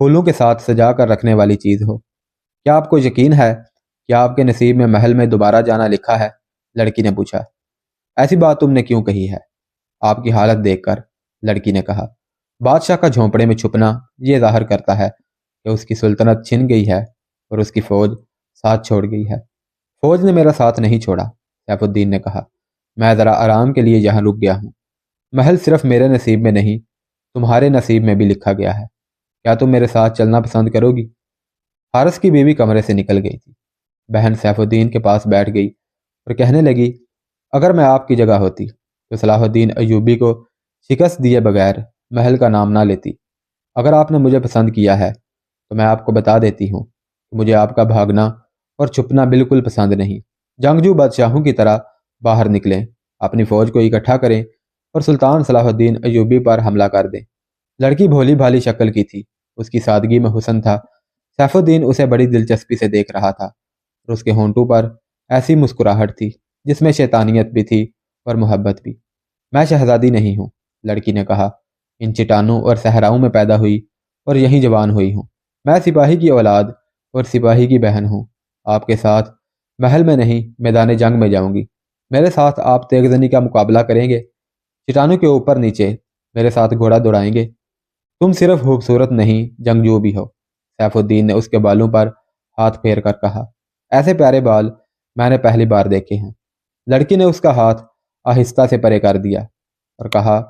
پھولوں کے ساتھ سجا کر رکھنے والی چیز ہو۔ کیا آپ کو یقین ہے کہ آپ کے نصیب میں محل میں دوبارہ جانا لکھا ہے؟ لڑکی نے پوچھا۔ ایسی بات تم نے کیوں کہی ہے؟ آپ کی حالت دیکھ کر، لڑکی نے کہا۔ بادشاہ کا جھونپڑے میں چھپنا یہ ظاہر کرتا ہے کہ اس کی سلطنت چھن گئی ہے اور اس کی فوج ساتھ چھوڑ گئی ہے۔ فوج نے میرا ساتھ نہیں چھوڑا، سیف الدین نے کہا۔ میں ذرا آرام کے لیے یہاں رک گیا ہوں۔ محل صرف میرے نصیب میں نہیں، تمہارے نصیب میں بھی لکھا گیا ہے۔ کیا تم میرے ساتھ چلنا پسند کرو گی؟ حارث کی بیوی کمرے سے نکل گئی تھی۔ بہن سیف الدین کے پاس بیٹھ گئی اور کہنے لگی، اگر میں آپ کی جگہ ہوتی تو صلاح الدین ایوبی کو شکست دیے بغیر محل کا نام نہ لیتی۔ اگر آپ نے مجھے پسند کیا ہے تو میں آپ کو بتا دیتی ہوں کہ مجھے آپ کا بھاگنا اور چھپنا بالکل پسند نہیں۔ جنگجو بادشاہوں کی طرح باہر نکلیں، اپنی فوج کو اکٹھا کریں اور سلطان صلاح الدین ایوبی پر حملہ کر دیں۔ لڑکی بھولی بھالی شکل کی تھی، اس کی سادگی میں حسن تھا۔ سیف الدین اسے بڑی دلچسپی سے دیکھ رہا تھا اور اس کے ہونٹوں پر ایسی مسکراہٹ تھی جس میں شیطانیت بھی تھی اور محبت بھی۔ میں شہزادی نہیں ہوں، لڑکی نے کہا۔ ان چٹانوں اور صحراؤں میں پیدا ہوئی اور یہیں جوان ہوئی ہوں۔ میں سپاہی کی اولاد اور سپاہی کی بہن ہوں۔ آپ کے ساتھ محل میں نہیں، میدان جنگ میں جاؤں گی۔ میرے ساتھ آپ تیغ زنی کا مقابلہ کریں گے، چٹانوں کے اوپر نیچے میرے ساتھ گھوڑا دوڑائیں گے۔ تم صرف خوبصورت نہیں، جنگجو بھی ہو، سیف الدین نے اس کے بالوں پر ہاتھ پھیر کر کہا۔ ایسے پیارے بال میں نے پہلی بار دیکھے ہیں۔ لڑکی نے اس کا ہاتھ آہستہ سے پرے کر دیا اور کہا،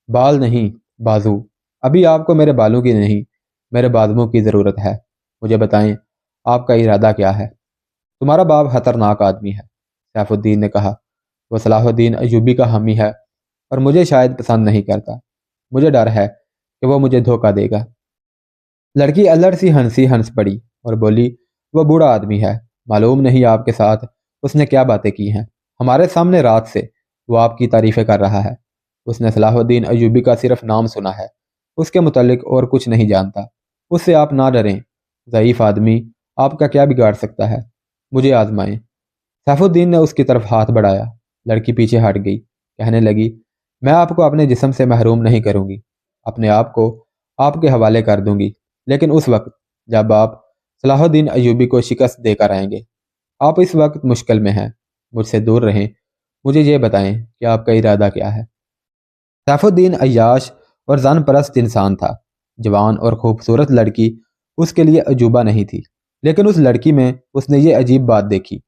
بال نہیں، بازو۔ ابھی آپ کو میرے بالوں کی نہیں، میرے بازوؤں کی ضرورت ہے۔ مجھے بتائیں، آپ کا ارادہ کیا ہے؟ تمہارا باپ خطرناک آدمی ہے، سیف الدین نے کہا۔ وہ صلاح الدین ایوبی کا حامی ہے اور مجھے شاید پسند نہیں کرتا۔ مجھے ڈر ہے کہ وہ مجھے دھوکہ دے گا۔ لڑکی الڑ سی ہنس پڑی اور بولی، وہ بوڑھا آدمی ہے، معلوم نہیں آپ کے ساتھ اس نے کیا باتیں کی ہیں۔ ہمارے سامنے رات سے وہ آپ کی تعریفیں کر رہا ہے۔ اس نے صلاح الدین ایوبی کا صرف نام سنا ہے، اس کے متعلق اور کچھ نہیں جانتا۔ اس سے آپ نہ ڈریں، ضعیف آدمی آپ کا کیا بگاڑ سکتا ہے؟ مجھے آزمائیں۔ سیف الدین نے اس کی طرف ہاتھ بڑھایا۔ لڑکی پیچھے ہٹ گئی، کہنے لگی، میں آپ کو اپنے جسم سے محروم نہیں کروں گی، اپنے آپ کو آپ کے حوالے کر دوں گی، لیکن اس وقت جب آپ صلاح الدین ایوبی کو شکست دے کر آئیں گے۔ آپ اس وقت مشکل میں ہیں، مجھ سے دور رہیں۔ مجھے یہ بتائیں کہ آپ کا ارادہ کیا ہے؟ سیف الدین عیاش اور زن پرست انسان تھا۔ جوان اور خوبصورت لڑکی اس کے لیے عجوبہ نہیں تھی، لیکن اس لڑکی میں اس نے یہ عجیب بات دیکھی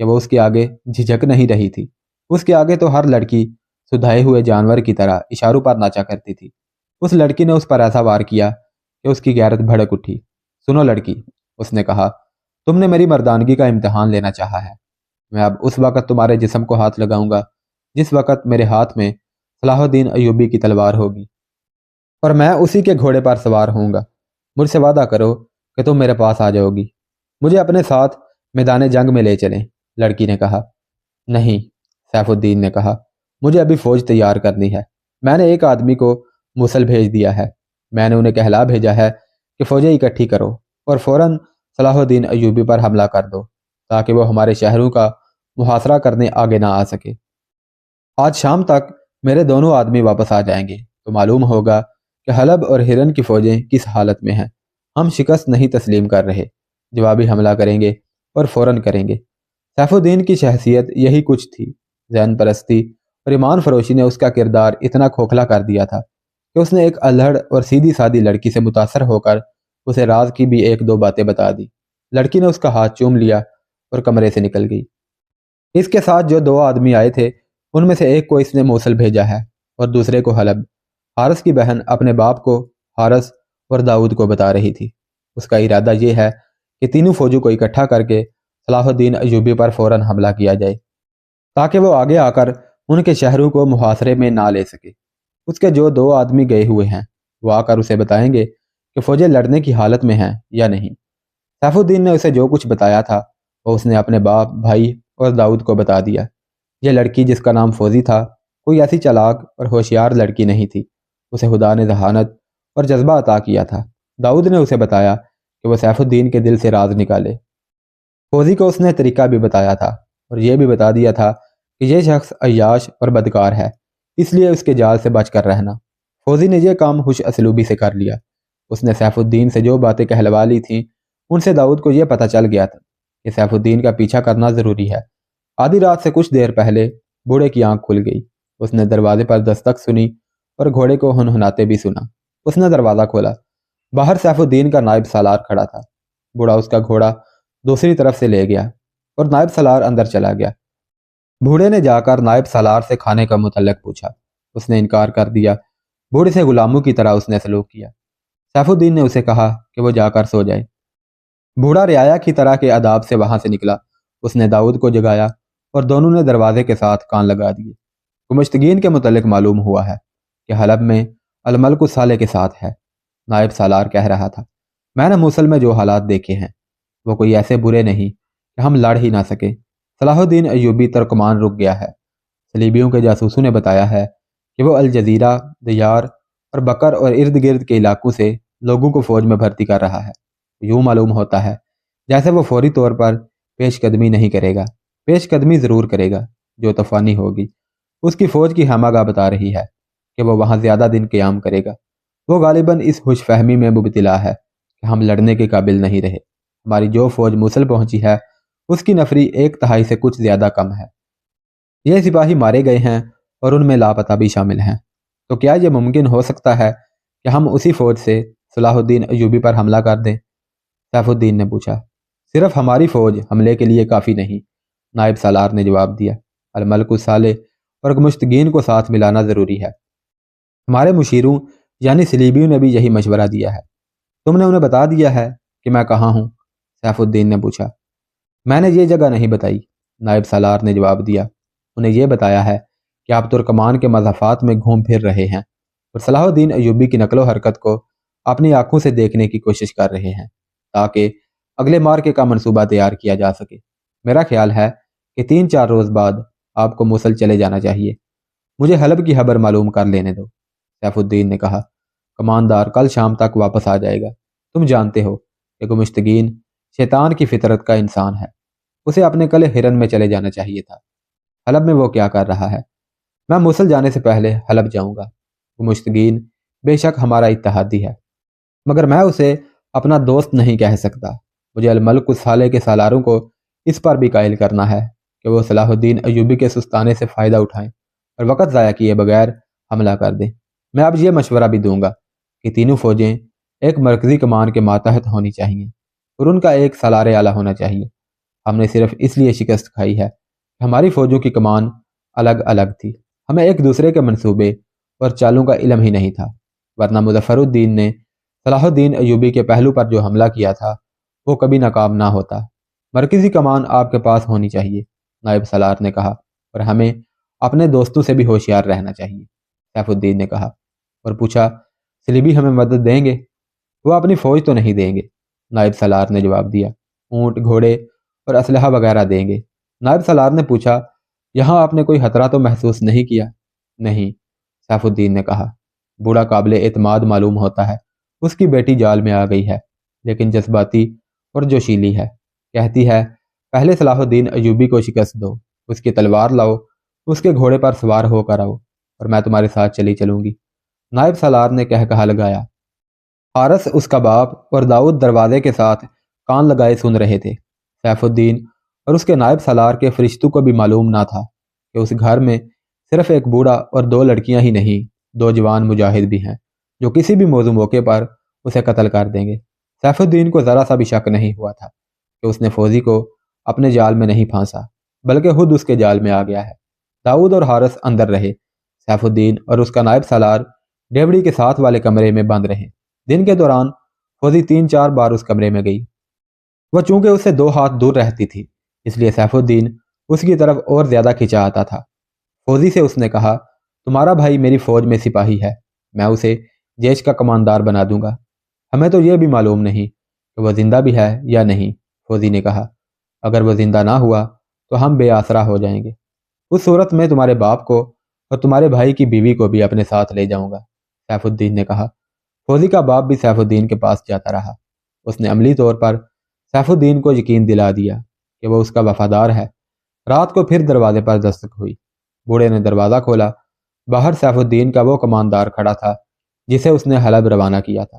کہ وہ اس کے آگے جھجک نہیں رہی تھی۔ اس کے آگے تو ہر لڑکی سدھائے ہوئے جانور کی طرح اشاروں پر ناچا کرتی تھی۔ اس لڑکی نے اس پر ایسا وار کیا کہ اس کی غیرت بھڑک اٹھی۔ سنو لڑکی، اس نے کہا، تم نے میری مردانگی کا امتحان لینا چاہا ہے۔ میں اب اس وقت تمہارے جسم کو ہاتھ لگاؤں گا جس وقت میرے ہاتھ میں صلاح الدین ایوبی کی تلوار ہوگی، اور میں اسی کے گھوڑے پر سوار ہوں گا۔ مجھ سے وعدہ کرو کہ تم میرے پاس آ جاؤ گی، مجھے اپنے ساتھ میدان جنگ میں لے چلیں، لڑکی نے کہا۔ نہیں، سیف الدین نے کہا، مجھے ابھی فوج تیار کرنی ہے۔ میں نے ایک آدمی کو موصل بھیج دیا ہے، میں نے انہیں کہلا بھیجا ہے کہ فوجیں اکٹھی کرو اور فوراً صلاح الدین ایوبی پر حملہ کر دو تاکہ وہ ہمارے شہروں کا محاصرہ کرنے آگے نہ آ سکے۔ آج شام تک میرے دونوں آدمی واپس آ جائیں گے تو معلوم ہوگا کہ حلب اور ہرن کی فوجیں کس حالت میں ہیں۔ ہم شکست نہیں تسلیم کر رہے، جوابی حملہ کریں گے اور فوراً کریں گے۔ سیف الدین کی شخصیت یہی کچھ تھی۔ زین پرستی اور ایمان فروشی نے اس کا کردار اتنا کھوکھلا کر دیا تھا کہ اس نے ایک الہڑ اور سیدھی سادی لڑکی سے متاثر ہو کر اسے راز کی بھی ایک دو باتیں بتا دی۔ لڑکی نے اس کا ہاتھ چوم لیا اور کمرے سے نکل گئی۔ اس کے ساتھ جو دو آدمی آئے تھے ان میں سے ایک کو اس نے موصل بھیجا ہے اور دوسرے کو حلب۔ حارث کی بہن اپنے باپ کو حارث اور داؤد کو بتا رہی تھی۔ اس کا ارادہ یہ ہے کہ تینوں فوجوں کو اکٹھا کر کے صلاح الدین ایوبی پر فوراً حملہ کیا جائے تاکہ وہ آگے آ کر ان کے شہروں کو محاصرے میں نہ لے سکے۔ اس کے جو دو آدمی گئے ہوئے ہیں وہ آ کر اسے بتائیں گے کہ فوجیں لڑنے کی حالت میں ہیں یا نہیں۔ سیف الدین نے اسے جو کچھ بتایا تھا وہ اس نے اپنے باپ، بھائی اور داؤد کو بتا دیا۔ یہ لڑکی جس کا نام فوزی تھا کوئی ایسی چالاک اور ہوشیار لڑکی نہیں تھی، اسے خدا نے ذہانت اور جذبہ عطا کیا تھا۔ داؤد نے اسے بتایا کہ وہ سیف الدین کے دل سے راز نکالے۔ فوزی کو اس نے طریقہ بھی بتایا تھا اور یہ بھی بتا دیا تھا کہ یہ شخص عیاش اور بدکار ہے، اس لیے اس کے جال سے بچ کر رہنا۔ فوزی نے یہ کام خوش اسلوبی سے کر لیا۔ اس نے سیف الدین سے جو باتیں کہلوا لی تھیں ان سے داؤد کو یہ پتہ چل گیا تھا کہ سیف الدین کا پیچھا کرنا ضروری ہے۔ آدھی رات سے کچھ دیر پہلے بوڑھے کی آنکھ کھل گئی۔ اس نے دروازے پر دستک سنی اور گھوڑے کو ہنہناتے بھی سنا۔ اس نے دروازہ کھولا۔ باہر سیف الدین کا نائب سالار کھڑا تھا۔ بوڑھا اس کا گھوڑا دوسری طرف سے لے گیا اور نائب سالار اندر چلا گیا۔ بوڑھے نے جا کر نائب سالار سے کھانے کا متعلق پوچھا۔ اس نے انکار کر دیا۔ بوڑھے سے غلاموں کی طرح اس نے سلوک کیا۔ سیف الدین نے اسے کہا کہ وہ جا کر سو جائے۔ بوڑھا رعایا کی طرح کے آداب سے وہاں سے نکلا۔ اس نے داؤد کو جگایا اور دونوں نے دروازے کے ساتھ کان لگا دیے۔ گمشتگین کے متعلق معلوم ہوا ہے کہ حلب میں الملک الصالح کے ساتھ ہے۔ نائب سالار کہہ رہا تھا، میں نے موصل میں جو حالات دیکھے ہیں وہ کوئی ایسے برے نہیں کہ ہم لڑ ہی نہ سکیں۔ صلاح الدین ایوبی ترکمان رک گیا ہے۔ صلیبیوں کے جاسوسوں نے بتایا ہے کہ وہ الجزیرہ، دیار اور بکر اور ارد گرد کے علاقوں سے لوگوں کو فوج میں بھرتی کر رہا ہے۔ یوں معلوم ہوتا ہے جیسے وہ فوری طور پر پیش قدمی نہیں کرے گا۔ پیش قدمی ضرور کرے گا جو طوفانی ہوگی۔ اس کی فوج کی ہمہ گاہ بتا رہی ہے کہ وہ وہاں زیادہ دن قیام کرے گا۔ وہ غالباً اس خوش فہمی میں مبتلا ہے کہ ہم لڑنے کے قابل نہیں رہے۔ ہماری جو فوج موصل پہنچی ہے اس کی نفری 1/3 سے کچھ زیادہ کم ہے۔ یہ سپاہی مارے گئے ہیں اور ان میں لاپتہ بھی شامل ہیں۔ تو کیا یہ ممکن ہو سکتا ہے کہ ہم اسی فوج سے صلاح الدین ایوبی پر حملہ کر دیں؟ سیف الدین نے پوچھا۔ صرف ہماری فوج حملے کے لیے کافی نہیں، نائب سالار نے جواب دیا۔ الملک الصالح اور گمشتگین کو ساتھ ملانا ضروری ہے۔ ہمارے مشیروں یعنی صلیبیوں نے بھی یہی مشورہ دیا ہے۔ تم نے انہیں بتا دیا ہے کہ میں کہاں ہوں؟ سیف الدین نے پوچھا۔ میں نے یہ جگہ نہیں بتائی، نائب سالار نے جواب دیا۔ انہیں یہ بتایا ہے کہ آپ ترکمان کے مضافات میں گھوم پھر رہے ہیں اور صلاح الدین ایوبی کی نقل و حرکت کو اپنی آنکھوں سے دیکھنے کی کوشش کر رہے ہیں تاکہ اگلے مارکے کا منصوبہ تیار کیا جا سکے۔ میرا خیال ہے کہ 3-4 روز بعد آپ کو موصل چلے جانا چاہیے۔ مجھے حلب کی خبر معلوم کر لینے دو۔ سیف الدین نے کہا، کماندار کل شام تک واپس آ جائے گا۔ تم جانتے ہو کہ گمشتگین شیطان کی فطرت کا انسان ہے۔ اسے اپنے کلے ہرن میں چلے جانا چاہیے تھا۔ حلب میں وہ کیا کر رہا ہے؟ میں موصل جانے سے پہلے حلب جاؤں گا۔ گمشتگین بے شک ہمارا اتحادی ہے، مگر میں اسے اپنا دوست نہیں کہہ سکتا۔ مجھے الملک الصالح کے سالاروں کو اس پر بھی قائل کرنا ہے کہ وہ صلاح الدین ایوبی کے سستانے سے فائدہ اٹھائیں اور وقت ضائع کیے بغیر حملہ کر دیں۔ میں اب یہ مشورہ بھی دوں گا کہ تینوں فوجیں ایک مرکزی کمان کے ماتحت ہونی چاہیے اور ان کا ایک سالار اعلیٰ ہونا چاہیے۔ ہم نے صرف اس لیے شکست کھائی ہے کہ ہماری فوجوں کی کمان الگ الگ تھی۔ ہمیں ایک دوسرے کے منصوبے اور چالوں کا علم ہی نہیں تھا، ورنہ مظفر الدین نے صلاح الدین ایوبی کے پہلو پر جو حملہ کیا تھا وہ کبھی ناکام نہ ہوتا۔ مرکزی کمان آپ کے پاس ہونی چاہیے، نائب سالار نے کہا، اور ہمیں اپنے دوستوں سے بھی ہوشیار رہنا چاہیے، سیف الدین نے کہا، اور پوچھا، صلیبی ہمیں مدد دیں گے؟ وہ اپنی فوج تو نہیں دیں گے، نائب سالار نے جواب دیا۔ اونٹ، گھوڑے اور اسلحہ وغیرہ دیں گے۔ نائب سالار نے پوچھا، یہاں آپ نے کوئی خطرہ تو محسوس نہیں کیا؟ نہیں، سیف الدین نے کہا۔ بوڑھا قابل اعتماد معلوم ہوتا ہے۔ اس کی بیٹی جال میں آ گئی ہے، لیکن جذباتی اور جوشیلی ہے۔ کہتی ہے، پہلے صلاح الدین ایوبی کو شکست دو، اس کی تلوار لاؤ، اس کے گھوڑے پر سوار ہو کر آؤ اور میں تمہارے ساتھ چلوں گی۔ نائب سالار نے کہا لگایا۔ حارث، اس کا باپ اور داؤد دروازے کے ساتھ کان لگائے سن رہے تھے۔ سیف الدین اور اس کے نائب سالار کے فرشتوں کو بھی معلوم نہ تھا کہ اس گھر میں صرف ایک بوڑھا اور 2 لڑکیاں ہی نہیں، 2 جوان مجاہد بھی ہیں جو کسی بھی موزوں موقع پر اسے قتل کر دیں گے۔ سیف الدین کو ذرا سا بھی شک نہیں ہوا تھا کہ اس نے فوزی کو اپنے جال میں نہیں پھانسا، بلکہ خود اس کے جال میں آ گیا ہے۔ داؤد اور حارث اندر رہے۔ سیف الدین اور اس کا نائب سالار ڈیوڑی کے ساتھ والے کمرے میں بند رہے۔ دن کے دوران فوزی 3-4 بار اس کمرے میں گئی۔ وہ چونکہ اس سے 2 ہاتھ دور رہتی تھی، اس لیے سیف الدین اس کی طرف اور زیادہ کھنچا آتا تھا۔ فوزی سے اس نے کہا، تمہارا بھائی میری فوج میں سپاہی ہے، میں اسے جیش کا کماندار بنا دوں گا۔ ہمیں تو یہ بھی معلوم نہیں کہ وہ زندہ بھی ہے یا نہیں، فوزی نے کہا۔ اگر وہ زندہ نہ ہوا تو ہم بے آسرا ہو جائیں گے۔ اس صورت میں تمہارے باپ کو اور تمہارے بھائی کی بیوی کو بھی اپنے ساتھ لے جاؤں گا، سیف الدین نے کہا۔ فوزی کا باپ بھی سیف الدین کے پاس جاتا رہا۔ اس نے عملی طور پر سیف الدین کو یقین دلا دیا کہ وہ اس کا وفادار ہے۔ رات کو پھر دروازے پر دستک ہوئی۔ بوڑھے نے دروازہ کھولا۔ باہر سیف الدین کا وہ کماندار کھڑا تھا جسے اس نے حلب روانہ کیا تھا۔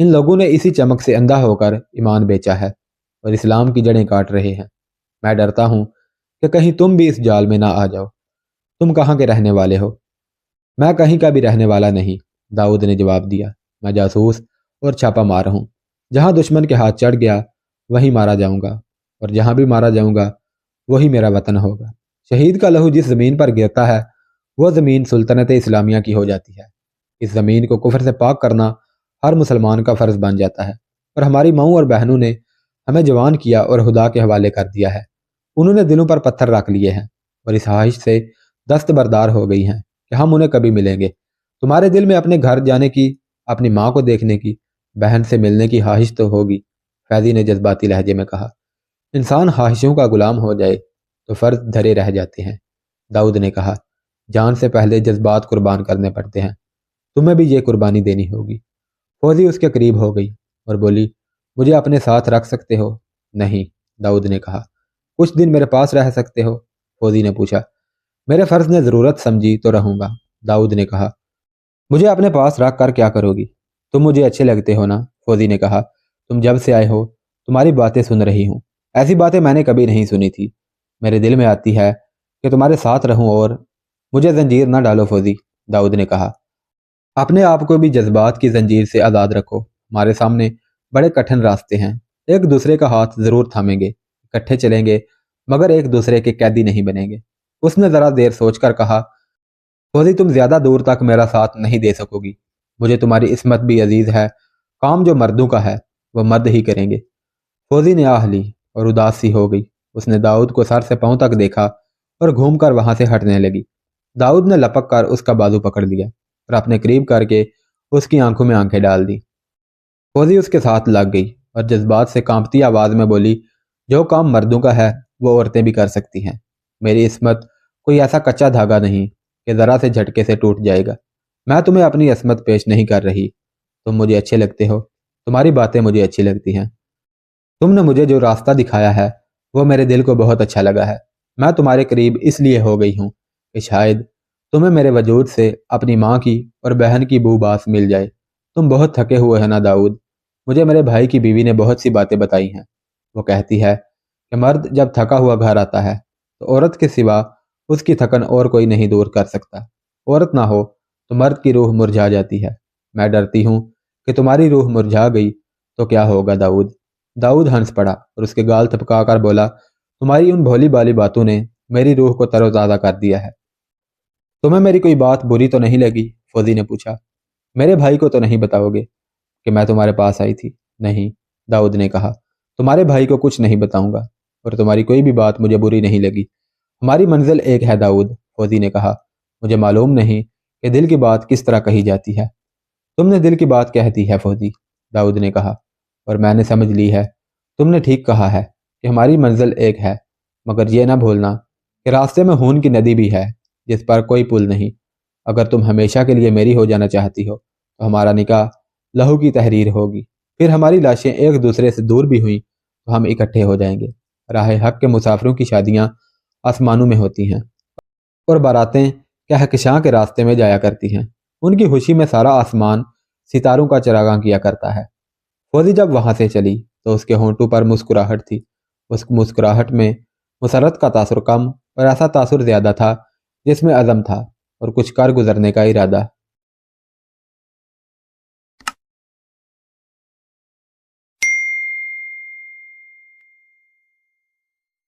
ان لوگوں نے اسی چمک سے اندھا ہو کر ایمان بیچا ہے اور اسلام کی جڑیں کاٹ رہے ہیں۔ میں ڈرتا ہوں کہ کہیں تم بھی اس جال میں نہ آ جاؤ۔ تم کہاں کے رہنے والے ہو؟ میں کہیں کا بھی رہنے والا نہیں، داؤد نے جواب دیا۔ میں جاسوس اور چھاپا مار ہوں۔ جہاں دشمن کے ہاتھ چڑھ گیا وہیں مارا جاؤں گا، اور جہاں بھی مارا جاؤں گا وہی میرا وطن ہوگا۔ شہید کا لہو جس زمین پر گرتا ہے وہ زمین سلطنت اسلامیہ کی ہو جاتی ہے۔ اس زمین کو کفر سے پاک کرنا ہر مسلمان کا فرض بن جاتا ہے، اور ہماری ماؤں اور بہنوں نے ہمیں جوان کیا اور خدا کے حوالے کر دیا ہے۔ انہوں نے دلوں پر پتھر رکھ لیے ہیں اور اس خواہش سے دستبردار ہو گئی ہیں کہ ہم انہیں کبھی ملیں گے۔ تمہارے دل میں اپنے گھر جانے کی، اپنی ماں کو دیکھنے کی، بہن سے ملنے کی خواہش تو ہوگی، فیضی نے جذباتی لہجے میں کہا۔ انسان خواہشوں کا غلام ہو جائے تو فرض دھرے رہ جاتے ہیں، داؤد نے کہا۔ جان سے پہلے جذبات قربان کرنے پڑتے ہیں، تمہیں بھی یہ قربانی دینی ہوگی۔ فوزی اس کے قریب ہو گئی اور بولی، مجھے اپنے ساتھ رکھ سکتے ہو؟ نہیں، داؤد نے کہا۔ کچھ دن میرے پاس رہ سکتے ہو؟ فوزی نے پوچھا۔ میرے فرض نے ضرورت سمجھی تو رہوں گا، داؤد نے کہا۔ مجھے اپنے پاس رکھ کر کیا کرو گی؟ تم مجھے اچھے لگتے ہو نا، فوزی نے کہا۔ تم جب سے آئے ہو تمہاری باتیں سن رہی ہوں، ایسی باتیں میں نے کبھی نہیں سنی تھی۔ میرے دل میں آتی ہے کہ تمہارے ساتھ رہوں، اور مجھے زنجیر نہ ڈالو فوزی، داؤد نے کہا۔ اپنے آپ کو بھی جذبات کی زنجیر سے آزاد رکھو۔ ہمارے سامنے بڑے کٹھن راستے ہیں، ایک دوسرے کا ہاتھ ضرور تھامیں گے، اکٹھے چلیں گے، مگر ایک دوسرے کے قیدی نہیں بنیں گے۔ اس نے ذرا دیر سوچ کر کہا، فوزی تم زیادہ دور تک میرا ساتھ نہیں دے سکو گی، مجھے تمہاری عصمت بھی عزیز ہے، کام جو مردوں کا ہے وہ مرد ہی کریں گے۔ فوزی نے آہ لی اور اداس سی ہو گئی۔ اس نے داؤد کو سر سے پاؤں تک دیکھا اور گھوم کر وہاں سے ہٹنے لگی۔ داؤد نے لپک کر اس کا بازو پکڑ لیا اور اپنے قریب کر کے اس کی آنکھوں میں آنکھیں ڈال دی۔ فوزی اس کے ساتھ لگ گئی اور جذبات سے کانپتی آواز میں بولی، جو کام مردوں کا ہے وہ عورتیں بھی کر سکتی ہیں۔ میری عصمت کوئی ایسا کچا دھاگا نہیں کہ ذرا سے جھٹکے سے ٹوٹ جائے گا۔ میں تمہیں اپنی عصمت پیش نہیں کر رہی، تم مجھے اچھے لگتے ہو، تمہاری باتیں مجھے اچھی لگتی ہیں۔ تم نے مجھے جو راستہ دکھایا ہے وہ میرے دل کو بہت اچھا لگا ہے۔ میں تمہارے قریب اس لیے ہو گئی ہوں کہ شاید تمہیں میرے وجود سے اپنی ماں کی اور بہن کی بو باس مل جائے۔ تم بہت تھکے ہوئے ہیں نا داؤد؟ مجھے میرے بھائی کی بیوی نے بہت سی باتیں بتائی ہیں۔ وہ کہتی ہے کہ مرد جب تھکا ہوا گھر آتا ہے تو عورت کے سوا اس کی تھکن اور کوئی نہیں دور کر سکتا۔ عورت نہ ہو تو مرد کی روح مرجھا جاتی ہے۔ میں ڈرتی ہوں کہ تمہاری روح مرجھا گئی تو کیا ہوگا داؤد؟ داؤد ہنس پڑا اور اس کے گال تھپکا کر بولا، تمہاری ان بھولی بالی باتوں نے میری روح کو تر و تازہ کر دیا ہے۔ تمہیں میری کوئی بات بری تو نہیں لگی؟ فوزی نے پوچھا۔ میرے بھائی کو تو نہیں بتاؤ گے کہ میں تمہارے پاس آئی تھی؟ نہیں، داؤد نے کہا۔ تمہارے بھائی کو کچھ نہیں بتاؤں گا، اور تمہاری کوئی بھی بات مجھے بری نہیں لگی۔ ہماری منزل ایک ہے داؤد، فوزی نے کہا۔ مجھے معلوم نہیں کہ دل کی بات کس طرح کہی جاتی ہے۔ تم نے دل کی بات کہہ دی ہے فوزی، داؤد نے کہا، اور میں نے سمجھ لی ہے۔ تم نے ٹھیک کہا ہے کہ ہماری منزل ایک ہے، مگر یہ نہ بھولنا کہ راستے میں خون کی ندی بھی ہے جس پر کوئی پل نہیں۔ اگر تم ہمیشہ کے لیے میری ہو جانا چاہتی ہو تو ہمارا نکاح لہو کی تحریر ہوگی، پھر ہماری لاشیں ایک دوسرے سے دور بھی ہوئیں تو ہم اکٹھے ہو جائیں گے۔ راہ حق کے مسافروں کی شادیاں آسمانوں میں ہوتی ہیں اور باراتیں کہکشاں کے راستے میں جایا کرتی ہیں۔ ان کی خوشی میں سارا آسمان ستاروں کا چراغاں کیا کرتا ہے۔ فوزی جب وہاں سے چلی تو اس کے ہونٹوں پر مسکراہٹ تھی۔ اس مسکراہٹ میں مسرت کا تاثر کم اور ایسا تاثر زیادہ تھا جس میں عزم تھا اور کچھ کر گزرنے کا ارادہ۔